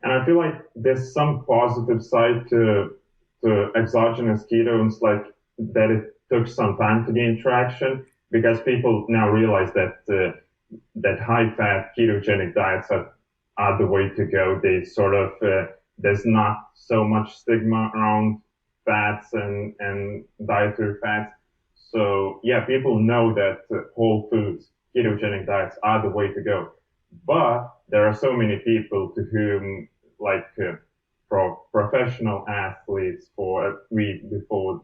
And I feel like there's some positive side to exogenous ketones, like that it took some time to gain traction because people now realize that that high fat ketogenic diets are the way to go. They sort of there's not so much stigma around fats and dietary fats. So yeah, people know that whole foods ketogenic diets are the way to go. But there are so many people to whom like professional athletes for we before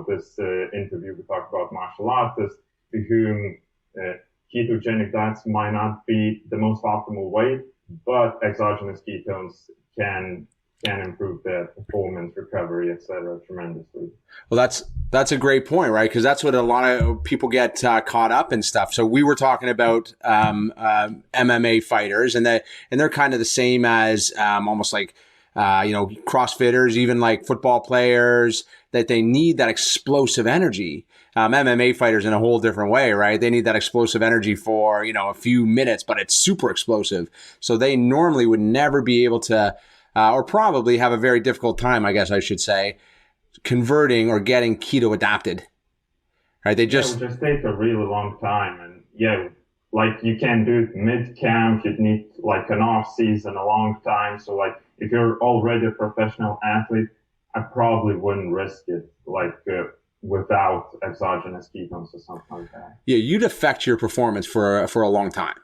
this interview we talked about martial artists to whom uh, ketogenic diets might not be the most optimal way, but exogenous ketones can improve their performance, recovery, etc. tremendously. Well, that's a great point, right? Because that's what a lot of people get caught up in stuff. So we were talking about MMA fighters, and they're kind of the same as almost like CrossFitters, even like football players, that they need that explosive energy. MMA fighters in a whole different way, right? They need that explosive energy for a few minutes, but it's super explosive. So they normally would never be able to, or probably have a very difficult time, I guess I should say, converting or getting keto adapted, right? They Yeah, it would just, just take a really long time, and yeah, like you can do it mid camp. You'd need like an off season, a long time. So like if you're already a professional athlete, I probably wouldn't risk it like without exogenous ketones or something like that. yeah, you'd affect your performance for a long time,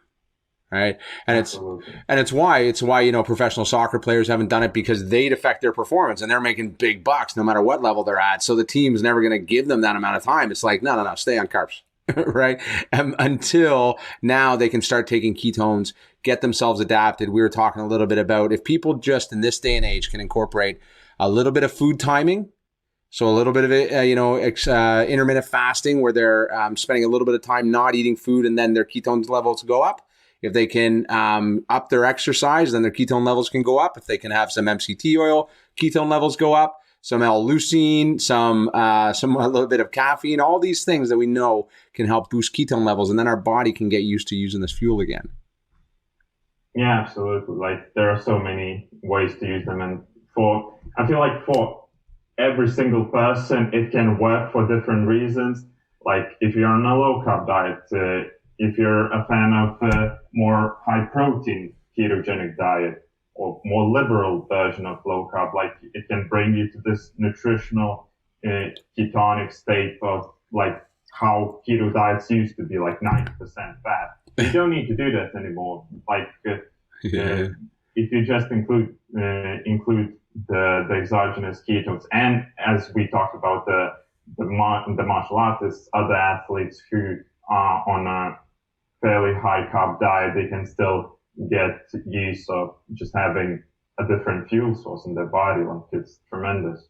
right? And it's Absolutely. and it's why professional soccer players haven't done it, because they'd affect their performance, and they're making big bucks no matter what level they're at. So the team's never going to give them that amount of time. It's like no, stay on carbs. Right? Until now they can start taking ketones, get themselves adapted. We were talking a little bit about if people just in this day and age can incorporate a little bit of food timing. So a little bit of intermittent fasting, where they're spending a little bit of time not eating food, and then their ketones levels go up. If they can up their exercise, then their ketone levels can go up. If they can have some MCT oil, ketone levels go up. Some L-leucine, some a little bit of caffeine, all these things that we know can help boost ketone levels, and then our body can get used to using this fuel again. Yeah, absolutely. Like there are so many ways to use them, and I feel like for every single person, it can work for different reasons. Like if you're on a low carb diet, if you're a fan of more high protein ketogenic diet or more liberal version of low carb, like it can bring you to this nutritional ketonic state of like how keto diets used to be, like 90% fat. You don't need to do that anymore. Like Yeah. if you just include the exogenous ketones, and as we talked about the martial artists, other athletes who are on a fairly high carb diet, they can still get use of just having a different fuel source in their body. Like it's tremendous.